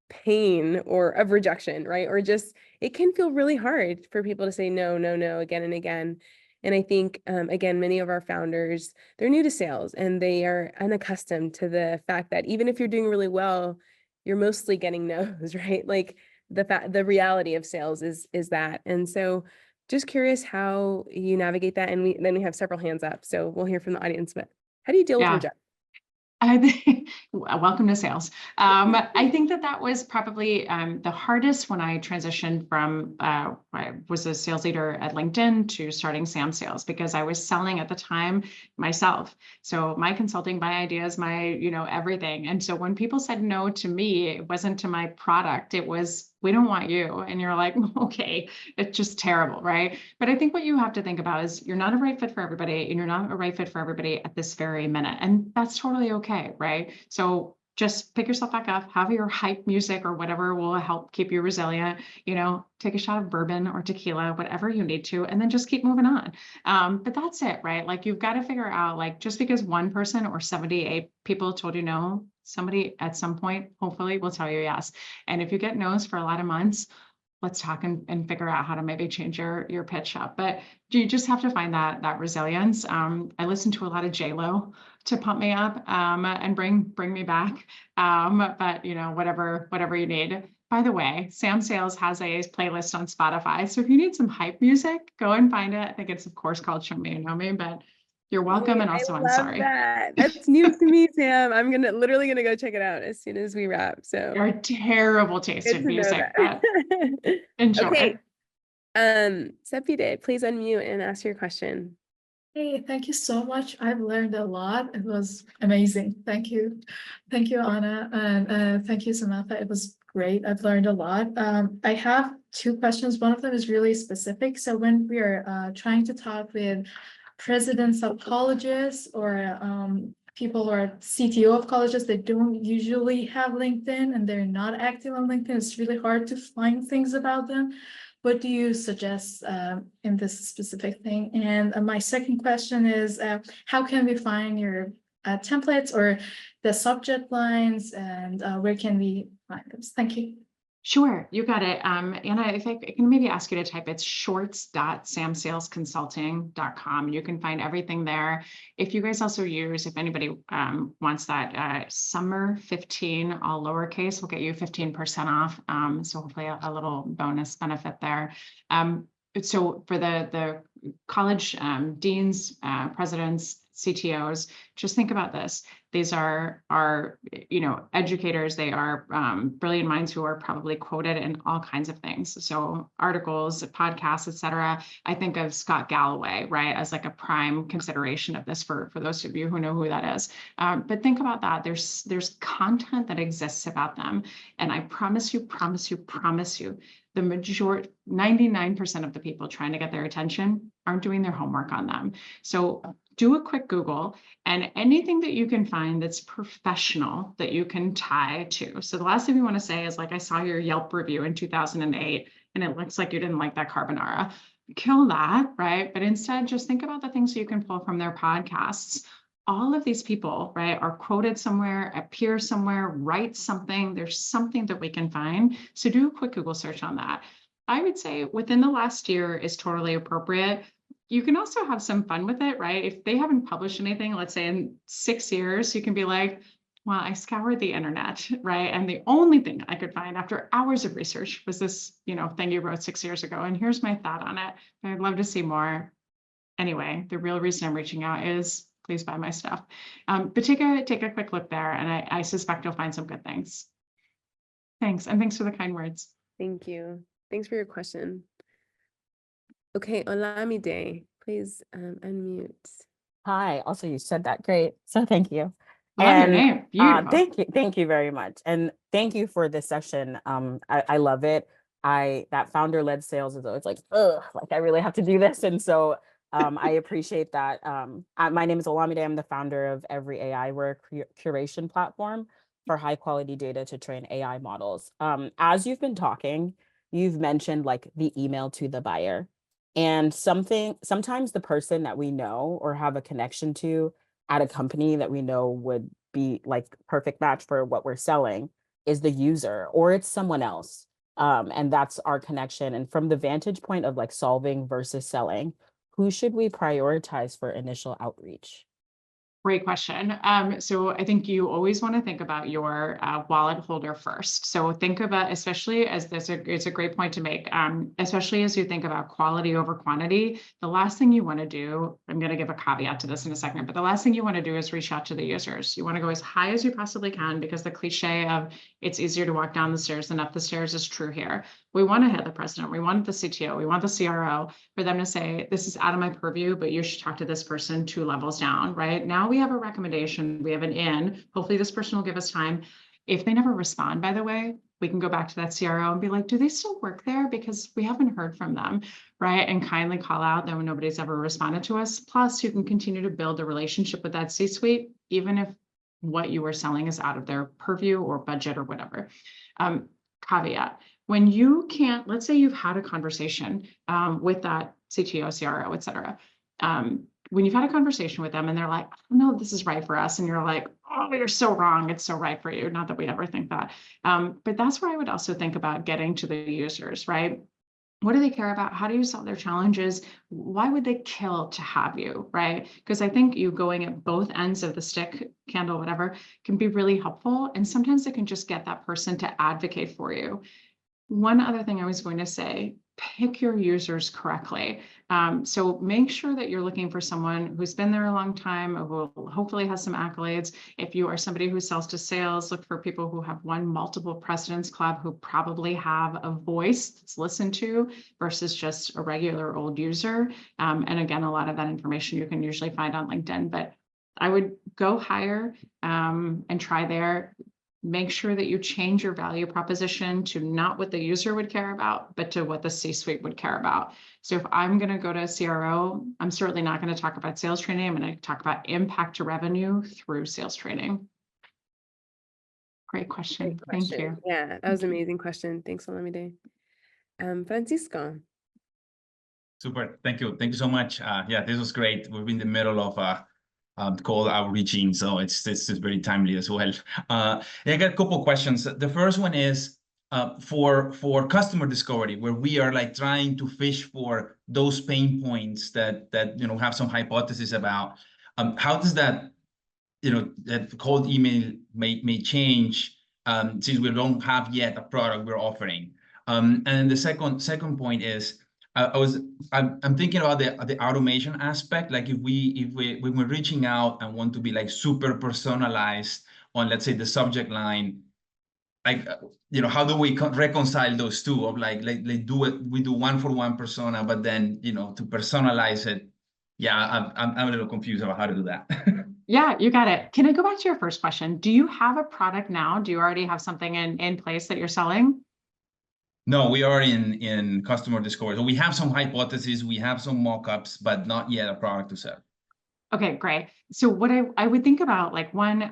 pain or of rejection, right? Or just, it can feel really hard for people to say no, no, no, again and again. And I think, again, many of our founders, they're new to sales and they are unaccustomed to the fact that even if you're doing really well, you're mostly getting no's, right? Like the reality of sales is that. And so just curious how you navigate that. And then we have several hands up, so we'll hear from the audience, but how do you deal with Yeah. rejection? I think, welcome to sales. I think that was probably the hardest when I transitioned from, I was a sales leader at LinkedIn to starting Sam Sales, because I was selling at the time myself. So my consulting, my ideas, my, everything. And so when people said no to me, it wasn't to my product, it was, we don't want you. And you're like, okay, it's just terrible, right? But I think what you have to think about is you're not a right fit for everybody, and you're not a right fit for everybody at this very minute. And that's totally okay, right? So just pick yourself back up, have your hype music or whatever will help keep you resilient, take a shot of bourbon or tequila, whatever you need to, and then just keep moving on. But that's it, right? Like you've got to figure out, like, just because one person or 78 people told you no, somebody at some point, hopefully will tell you yes. And if you get no's for a lot of months, let's talk and figure out how to maybe change your pitch up. But you just have to find that resilience. I listen to a lot of J-Lo to pump me up and bring me back. But whatever you need. By the way, Sam Sales has a playlist on Spotify. So if you need some hype music, go and find it. I think it's of course called Show Me You Know Me, but you're welcome. And also, I I'm love sorry. that. That's new to me, Sam. I'm literally gonna go check it out as soon as we wrap. So You're a terrible taste good in to know music, but that. enjoy. Okay. Sepide, please unmute and ask your question. Hey, thank you so much. I've learned a lot. It was amazing. Thank you. Thank you, Anna. And thank you, Samantha. It was great. I've learned a lot. I have two questions. One of them is really specific. So when we are trying to talk with presidents of colleges or people who are CTO of colleges, they don't usually have LinkedIn and they're not active on LinkedIn. It's really hard to find things about them. What do you suggest in this specific thing? And my second question is, how can we find your templates or the subject lines, and where can we find those? Thank you. Sure, you got it. Anna, if I can maybe ask you to type, it's shorts.samsalesconsulting.com. You can find everything there. If you guys also use, if anybody wants that, summer 15, all lowercase, will get you 15% off. So hopefully a little bonus benefit there. So for the college deans, presidents, CTOs, just think about this. These are educators. They are brilliant minds who are probably quoted in all kinds of things. So articles, podcasts, etc. I think of Scott Galloway, right, as like a prime consideration of this for those of you who know who that is. But think about that. There's content that exists about them. And I promise you, the majority, 99% of the people trying to get their attention aren't doing their homework on them. So do a quick Google, and anything that you can find that's professional that you can tie to. So the last thing you want to say is, like, I saw your Yelp review in 2008 and it looks like you didn't like that carbonara. Kill that, right? But instead, just think about the things you can pull from their podcasts. All of these people, right, are quoted somewhere, appear somewhere, write something. There's something that we can find. So do a quick Google search on that. I would say within the last year is totally appropriate. You can also have some fun with it, right? If they haven't published anything, let's say in 6 years, you can be like, well, I scoured the internet, right? And the only thing I could find after hours of research was this, thing you wrote 6 years ago. And here's my thought on it. I'd love to see more. Anyway, the real reason I'm reaching out is please buy my stuff. But take a quick look there, and I suspect you'll find some good things. Thanks, and thanks for the kind words. Thank you. Thanks for your question. Okay, Olamide, please unmute. Hi, also you said that great. So thank you. Love your name. Beautiful. Thank you very much. And thank you for this session. I love it. That founder-led sales is always like, ugh, like I really have to do this. And so I appreciate that. My name is Olamide. I'm the founder of Every AI. We're a curation platform for high quality data to train AI models. As you've been talking, you've mentioned like the email to the buyer. And sometimes the person that we know or have a connection to at a company that we know would be like perfect match for what we're selling is the user, or it's someone else. And that's our connection. And from the vantage point of like solving versus selling, who should we prioritize for initial outreach? Great question. So I think you always want to think about your wallet holder first. So think about, especially as it's a great point to make, especially as you think about quality over quantity, the last thing you want to do, I'm going to give a caveat to this in a second, but the last thing you want to do is reach out to the users. You want to go as high as you possibly can, because the cliche of it's easier to walk down the stairs than up the stairs is true here. We want to hit the president, we want the CTO, we want the CRO, for them to say, this is out of my purview, but you should talk to this person 2 levels down, right? Now we have a recommendation, we have an in, hopefully this person will give us time. If they never respond, by the way, we can go back to that CRO and be like, do they still work there? Because we haven't heard from them, right? And kindly call out that when nobody's ever responded to us. Plus, you can continue to build a relationship with that C-suite, even if what you are selling is out of their purview or budget or whatever. Caveat. When you can't, let's say you've had a conversation with that CTO, CRO, et cetera. When you've had a conversation with them and they're like, oh, no, this is right for us. And you're like, oh, you're so wrong. It's so right for you. Not that we ever think that. But that's where I would also think about getting to the users, right? What do they care about? How do you solve their challenges? Why would they kill to have you, right? Because I think you going at both ends of the stick, candle, whatever, can be really helpful. And sometimes it can just get that person to advocate for you. One other thing I was going to say, pick your users correctly. So make sure that you're looking for someone who's been there a long time, who hopefully has some accolades. If you are somebody who sells to sales, look for people who have won multiple President's Club, who probably have a voice that's listened to versus just a regular old user. And again, a lot of that information you can usually find on LinkedIn, but I would go higher and try there. Make sure that you change your value proposition to not what the user would care about, but to what the C-suite would care about. So if I'm going to go to a CRO, I'm certainly not going to talk about sales training. I'm going to talk about impact to revenue through sales training. Great question. Thank you. Yeah, that was an amazing question. Thanks, Olamide. Francisco. Super. Thank you. Thank you so much. Yeah, this was great. We're in the middle of call outreaching, so this is very timely as well. I got a couple of questions. The first one is for customer discovery, where we are like trying to fish for those pain points that have some hypothesis about. How does that that cold email may change since we don't have yet a product we're offering? And the second point is, I'm thinking about the automation aspect. Like when we're reaching out and want to be like super personalized on, let's say, the subject line, like how do we reconcile those two of like we do one for one persona, but then to personalize it. Yeah, I'm a little confused about how to do that. Yeah, you got it. Can I go back to your first question? Do you have a product now? Do you already have something in place that you're selling? No, we are in customer discovery. So we have some hypotheses, we have some mock-ups, but not yet a product to sell. Okay, great. So what I would think about, like, one,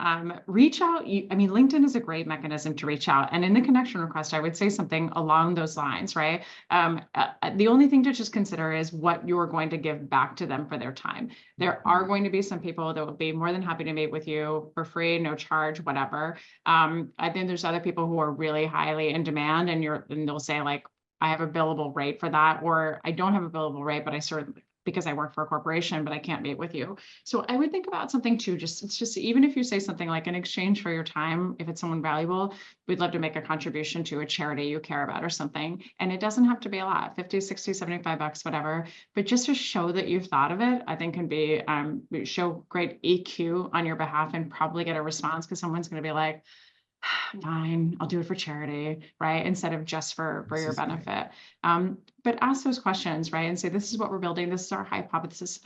reach out. LinkedIn is a great mechanism to reach out. And in the connection request, I would say something along those lines, right? The only thing to just consider is what you're going to give back to them for their time. There are going to be some people that will be more than happy to meet with you for free, no charge, whatever. I think there's other people who are really highly in demand, and they'll say like, I have a billable rate for that, or I don't have a billable rate, but I certainly, because I work for a corporation, but I can't meet with you. So I would think about something too, it's just, even if you say something like in exchange for your time, if it's someone valuable, we'd love to make a contribution to a charity you care about or something. And it doesn't have to be a lot, 50, 60, 75 bucks, whatever, but just to show that you've thought of it, I think can be, show great EQ on your behalf and probably get a response, because someone's going to be like, fine, I'll do it for charity, right? Instead of just for your benefit. But ask those questions, right? And say, this is what we're building. This is our hypothesis.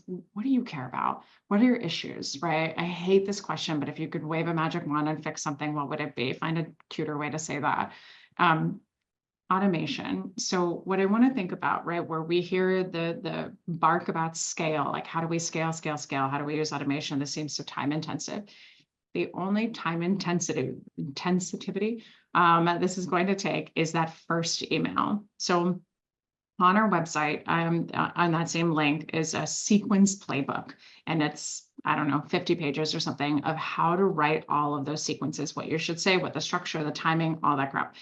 What do you care about? What are your issues, right? I hate this question, but if you could wave a magic wand and fix something, what would it be? Find a cuter way to say that. Automation. So what I want to think about, right, where we hear the bark about scale, like how do we scale? How do we use automation? This seems so time intensive. The only time intensity this is going to take is that first email. So on our website, on that same link is a sequence playbook, and it's, I don't know, 50 pages or something of how to write all of those sequences, what you should say, what the structure, the timing, all that crap.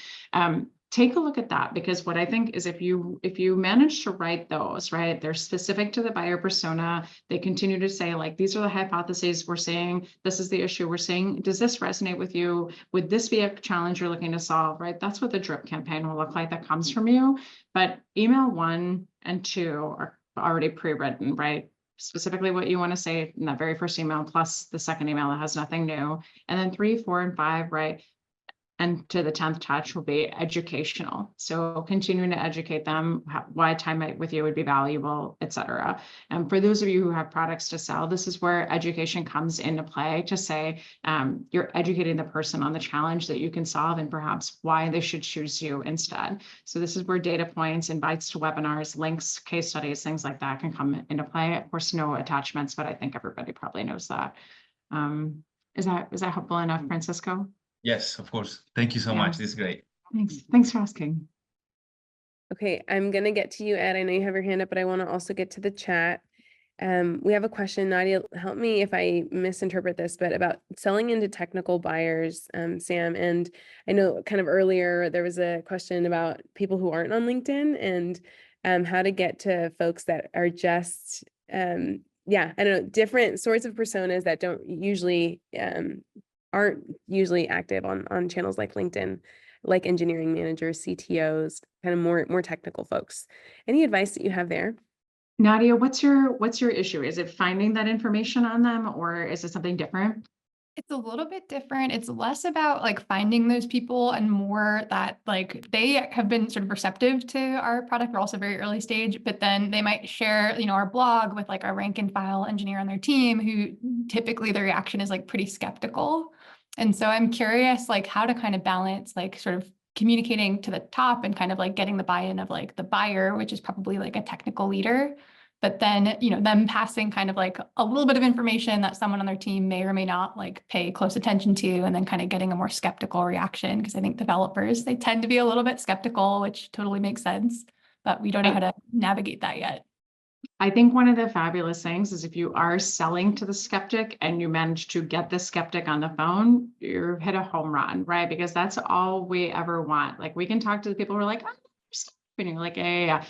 Take a look at that, because what I think is if you manage to write those, right, they're specific to the buyer persona. They continue to say, like, these are the hypotheses we're seeing. This is the issue we're seeing. Does this resonate with you? Would this be a challenge you're looking to solve, right? That's what the drip campaign will look like that comes from you. But email 1 and 2 are already pre-written, right? Specifically what you want to say in that very first email, plus the second email that has nothing new. And then 3, 4, and 5, right? And to the 10th touch will be educational. So continuing to educate them, why time with you would be valuable, et cetera. And for those of you who have products to sell, this is where education comes into play to say, you're educating the person on the challenge that you can solve and perhaps why they should choose you instead. So this is where data points, invites to webinars, links, case studies, things like that can come into play. Of course, no attachments, but I think everybody probably knows that. Is that helpful enough, Francisco? Yes, of course. Thank you so much. This is great. Thanks for asking. Okay, I'm gonna get to you, Ed. I know you have your hand up, but I want to also get to the chat. We have a question, Nadia, help me if I misinterpret this, but about selling into technical buyers, Sam. And I know kind of earlier there was a question about people who aren't on LinkedIn and how to get to folks that are just, yeah, I don't know, different sorts of personas that don't usually, aren't usually active on channels like LinkedIn, like engineering managers, CTOs, kind of more technical folks. Any advice that you have there? Nadia, what's your issue? Is it finding that information on them, or is it something different? It's a little bit different. It's less about like finding those people and more that like they have been sort of receptive to our product. We're also very early stage, but then they might share, our blog with like our rank and file engineer on their team, who typically their reaction is like pretty skeptical. And so I'm curious like how to kind of balance like sort of communicating to the top and kind of like getting the buy-in of like the buyer, which is probably like a technical leader. But then, them passing kind of like a little bit of information that someone on their team may or may not like pay close attention to, and then kind of getting a more skeptical reaction. Because I think developers, they tend to be a little bit skeptical, which totally makes sense, but we don't know how to navigate that yet. I think one of the fabulous things is if you are selling to the skeptic and you manage to get the skeptic on the phone, you've hit a home run, right? Because that's all we ever want. Like we can talk to the people who are like, oh, and you're like, yeah.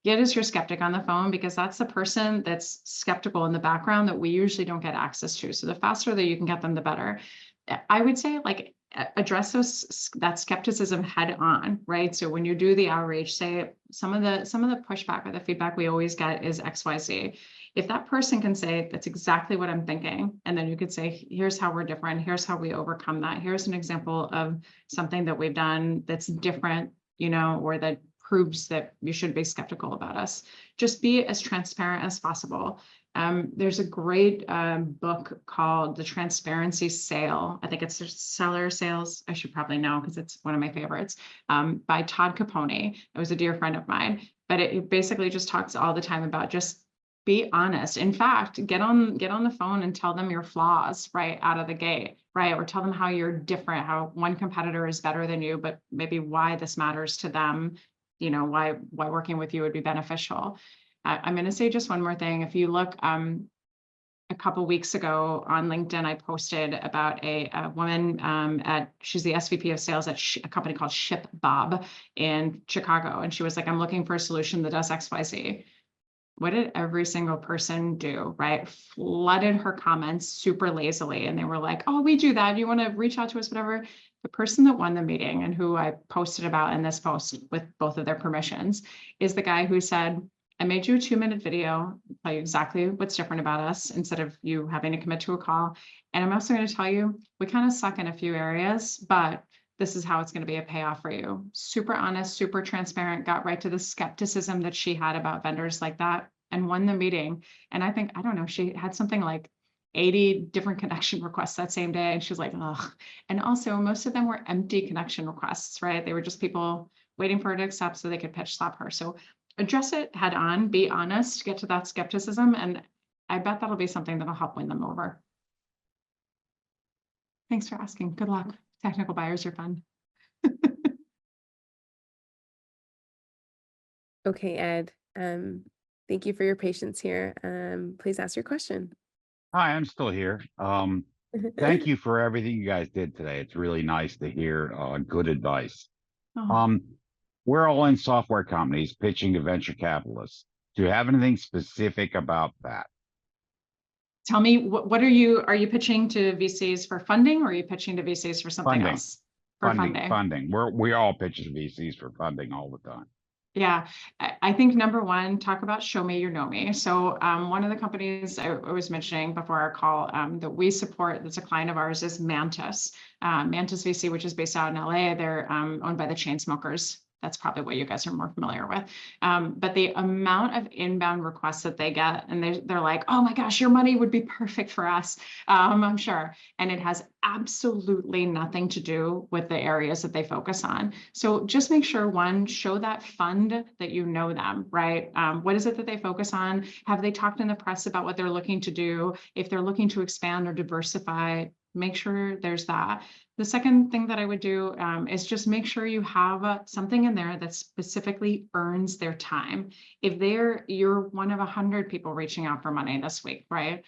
Get us your skeptic on the phone, because that's the person that's skeptical in the background that we usually don't get access to. So the faster that you can get them, the better. I would say like address that skepticism head on, right? So when you do the outreach, say some of the pushback or the feedback we always get is XYZ. If that person can say, that's exactly what I'm thinking, and then you could say, here's how we're different, here's how we overcome that, here's an example of something that we've done that's different, or that proves that you should be skeptical about us. Just be as transparent as possible. There's a great book called The Transparency Sale. I think it's Seller Sales. I should probably know because it's one of my favorites, by Todd Capone. It was a dear friend of mine, but it basically just talks all the time about just be honest. In fact, get on the phone and tell them your flaws right out of the gate, right? Or tell them how you're different, how one competitor is better than you, but maybe why this matters to them. Why working with you would be beneficial. I'm going to say just one more thing. If you look, I a couple weeks ago on LinkedIn, I posted about a woman she's the SVP of sales at a company called Ship Bob in Chicago. And she was like, I'm looking for a solution that does XYZ. What did every single person do, right? Flooded her comments super lazily. And they were like, oh, we do that. You want to reach out to us, whatever. The person that won the meeting and who I posted about in this post with both of their permissions is the guy who said, I made you a 2-minute video, tell you exactly what's different about us instead of you having to commit to a call. And I'm also going to tell you, we kind of suck in a few areas, but this is how it's going to be a payoff for you. Super honest, super transparent, got right to the skepticism that she had about vendors like that and won the meeting. And I think, I don't know, she had something like 80 different connection requests that same day. And she was like, ugh. And also most of them were empty connection requests, right? They were just people waiting for her to accept so they could pitch stop her. So address it head on, be honest, get to that skepticism. And I bet that'll be something that'll help win them over. Thanks for asking. Good luck. Technical buyers are fun. Okay, Ed. Thank you for your patience here. Please ask your question. Hi, I'm still here. Thank you for everything you guys did today. It's really nice to hear good advice. Oh. We're all in software companies pitching to venture capitalists. Do you have anything specific about that? Tell me, what are you pitching to VCs for funding, or are you pitching to VCs for something Funding. else? For funding. Funding. We all pitch to VCs for funding all the time. Yeah, I think number one, talk about show me, you know me. So one of the companies I was mentioning before our call that we support, that's a client of ours, is Mantis. Mantis VC, which is based out in LA. They're owned by the Chainsmokers. That's probably what you guys are more familiar with. But the amount of inbound requests that they get, and they're like, oh my gosh, your money would be perfect for us, I'm sure. And it has absolutely nothing to do with the areas that they focus on. So just make sure, one, show that fund that you know them, right? What is it that they focus on? Have they talked in the press about what they're looking to do? If they're looking to expand or diversify, make sure there's that. The second thing that I would do is just make sure you have something in there that specifically earns their time. If you're one of 100 people reaching out for money this week, right?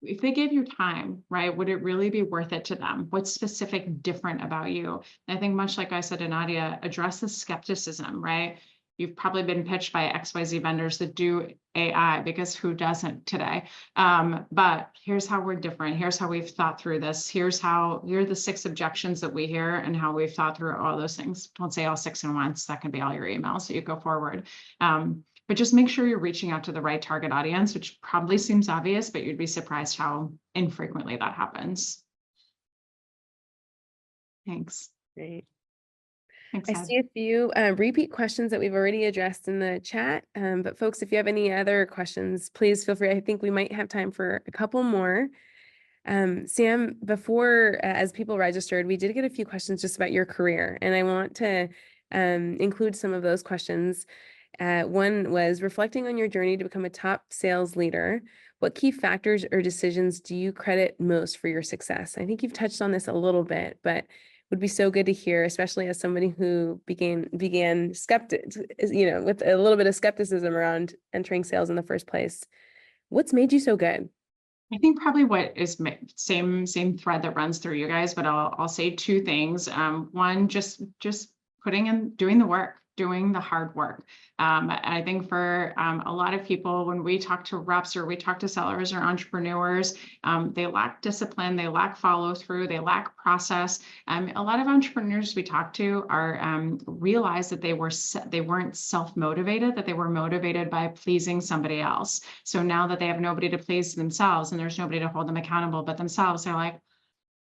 If they gave you time, right, would it really be worth it to them? What's specific different about you? And I think much like I said to Nadia, address the skepticism, right? You've probably been pitched by XYZ vendors that do AI, because who doesn't today? But here's how we're different. Here's how we've thought through this. Here are the 6 objections that we hear and how we've thought through all those things. Don't say all 6 at once. That can be all your emails so you go forward. But just make sure you're reaching out to the right target audience, which probably seems obvious, but you'd be surprised how infrequently that happens. Thanks. Great. Thanks, I Ed. see a few repeat questions that we've already addressed in the chat. But folks, if you have any other questions, please feel free. I think we might have time for a couple more. Sam, before, as people registered, we did get a few questions just about your career, and I want to include some of those questions. One was reflecting on your journey to become a top sales leader. What key factors or decisions do you credit most for your success? I think you've touched on this a little bit, but would be so good to hear, especially as somebody who began skeptic, with a little bit of skepticism around entering sales in the first place. What's made you so good? I think probably what is same thread that runs through you guys, but I'll say 2 things. One, just putting in, doing the work, doing the hard work. I think for a lot of people, when we talk to reps or we talk to sellers or entrepreneurs, they lack discipline, they lack follow through, they lack process. A lot of entrepreneurs we talk to are realize that they weren't self-motivated, that they were motivated by pleasing somebody else. So now that they have nobody to please themselves and there's nobody to hold them accountable but themselves, they're like,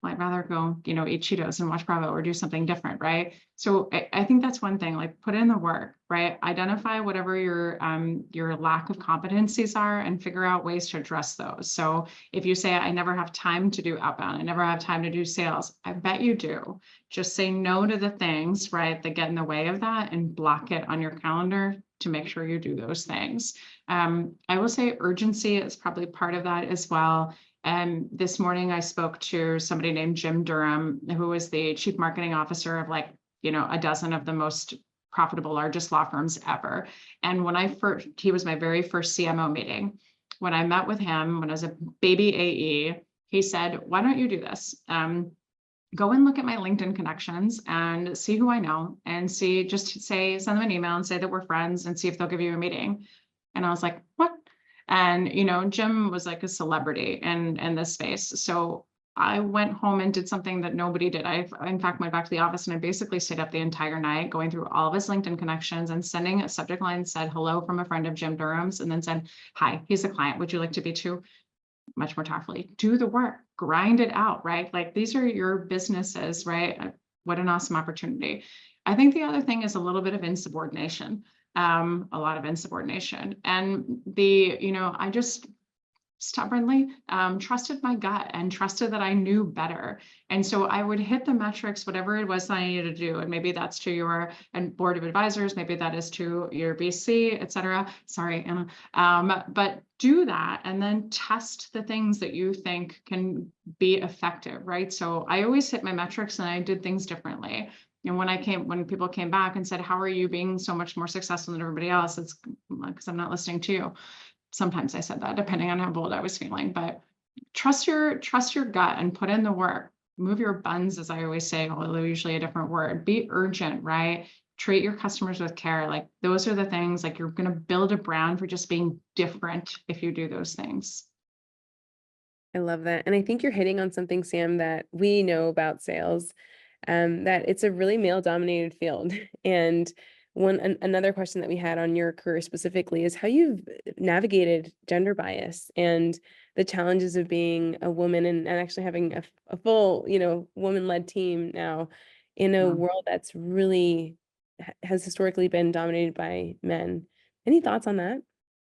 well, I'd rather go, eat Cheetos and watch Bravo or do something different, right? So I think that's one thing, like put in the work, right? Identify whatever your lack of competencies are and figure out ways to address those. So if you say, I never have time to do outbound, I never have time to do sales, I bet you do. Just say no to the things, right, that get in the way of that and block it on your calendar to make sure you do those things. I will say urgency is probably part of that as well. And this morning I spoke to somebody named Jim Durham, who was the chief marketing officer of a dozen of the most profitable, largest law firms ever. And he was my very first CMO meeting. when I met with him, when I was a baby AE, he said, why don't you do this? Go and look at my LinkedIn connections and see who I know, and send them an email and say that we're friends and see if they'll give you a meeting. And I was like, what? And, Jim was like a celebrity in this space. So I went home and did something that nobody did. I, in fact, went back to the office and I basically stayed up the entire night going through all of his LinkedIn connections and sending a subject line that said, hello from a friend of Jim Durham's, and then said, hi, he's a client. Would you like to be too? Much more tactfully, do the work, grind it out, right? Like, these are your businesses, right? What an awesome opportunity. I think the other thing is a little bit of insubordination, a lot of insubordination. And I just stubbornly trusted my gut and trusted that I knew better. And so I would hit the metrics, whatever it was that I needed to do. And maybe that's to your board of advisors, maybe that is to your VC, et cetera. Sorry, Anna. But do that and then test the things that you think can be effective, right? So I always hit my metrics and I did things differently. And when people came back and said, how are you being so much more successful than everybody else? It's because I'm not listening to you. Sometimes I said that depending on how bold I was feeling, but trust your gut and put in the work. Move your buns, as I always say, although usually a different word. Be urgent, right? Treat your customers with care. Like, those are the things, like, you're going to build a brand for just being different if you do those things. I love that. And I think you're hitting on something, Sam, that we know about sales, that it's a really male dominated field. And another question that we had on your career specifically is how you've navigated gender bias and the challenges of being a woman and actually having a full, woman-led team now in a world that's really has historically been dominated by men. Any thoughts on that?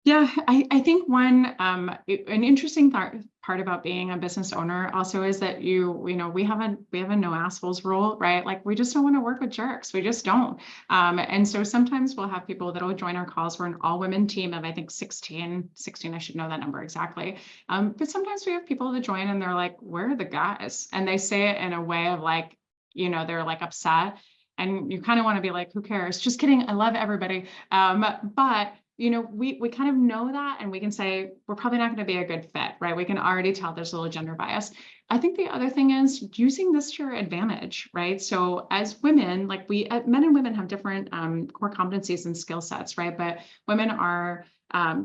Yeah, I think an interesting part about being a business owner also is that we have a no assholes rule, right? Like, we just don't want to work with jerks. We just don't. And so sometimes we'll have people that will join our calls. We're an all women team of, I think, 16, I should know that number exactly. But sometimes we have people that join and they're like, where are the guys? And they say it in a way of like, they're like upset, and you kind of want to be like, who cares? Just kidding. I love everybody. But we kind of know that, and we can say, we're probably not going to be a good fit, right? We can already tell there's a little gender bias. I think the other thing is using this to your advantage, right? So as women, like men and women have different core competencies and skill sets, right? But women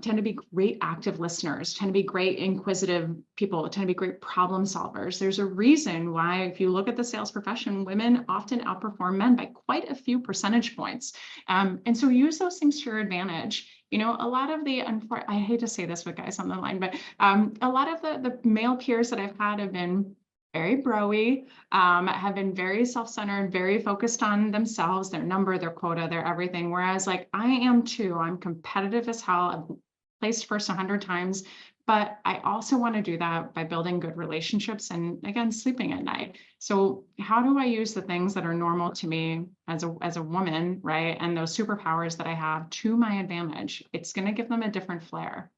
tend to be great active listeners, tend to be great inquisitive people, tend to be great problem solvers. There's a reason why, if you look at the sales profession, women often outperform men by quite a few percentage points. And so use those things to your advantage. A lot of I hate to say this with guys on the line, but a lot of the male peers that I've had have been very bro-y, have been very self-centered, very focused on themselves, their number, their quota, their everything. Whereas, like, I am too. I'm competitive as hell. I've placed first 100 times, but I also want to do that by building good relationships and, again, sleeping at night. So how do I use the things that are normal to me as a woman, right? And those superpowers that I have to my advantage? It's going to give them a different flair.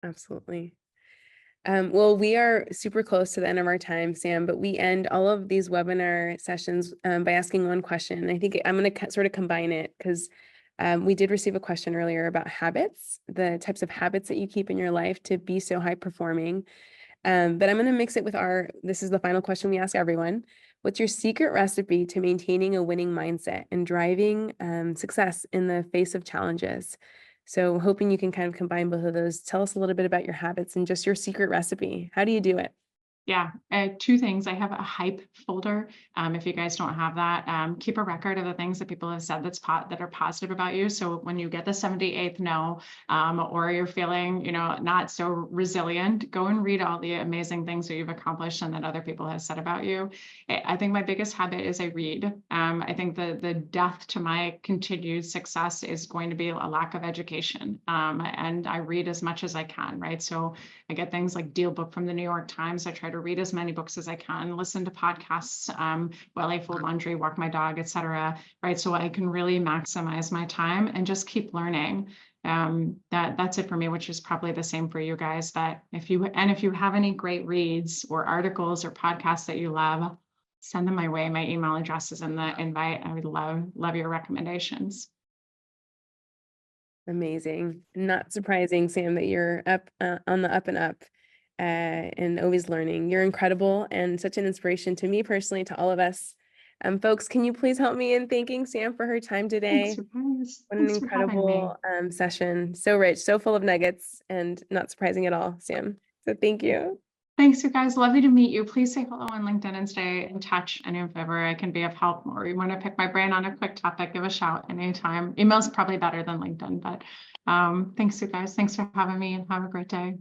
Absolutely. Well, we are super close to the end of our time, Sam, but we end all of these webinar sessions by asking one question. I think I'm going to sort of combine it because we did receive a question earlier about habits, the types of habits that you keep in your life to be so high performing. But I'm going to mix it with this is the final question we ask everyone. What's your secret recipe to maintaining a winning mindset and driving success in the face of challenges? So hoping you can kind of combine both of those. Tell us a little bit about your habits and just your secret recipe. How do you do it? Yeah, two things. I have a hype folder. If you guys don't have that, keep a record of the things that people have said that are positive about you. So when you get the 78th no, or you're feeling, not so resilient, go and read all the amazing things that you've accomplished and that other people have said about you. I think my biggest habit is I read. I think the death to my continued success is going to be a lack of education. And I read as much as I can, right? So I get things like Deal Book from the New York Times. I try to read as many books as I can, listen to podcasts while I fold laundry, walk my dog, etc. Right, so I can really maximize my time and just keep learning. That's it for me, which is probably the same for you guys. That if you have any great reads or articles or podcasts that you love, send them my way. My email address is in the invite. I would love your recommendations. Amazing. Not surprising, Sam, that you're up on the up and up and always learning. You're incredible and such an inspiration to me personally, to all of us. Folks, can you please help me in thanking Sam for her time today? Thanks, you guys. What an Thanks for having me. incredible session. So rich, so full of nuggets, and not surprising at all, Sam. So thank you. Thanks, you guys. Lovely to meet you. Please say hello on LinkedIn and stay in touch. And if ever I can be of help or you want to pick my brain on a quick topic, give a shout anytime. Email's probably better than LinkedIn, but thanks, you guys. Thanks for having me and have a great day.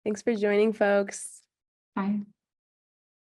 Thanks for joining, folks. Bye.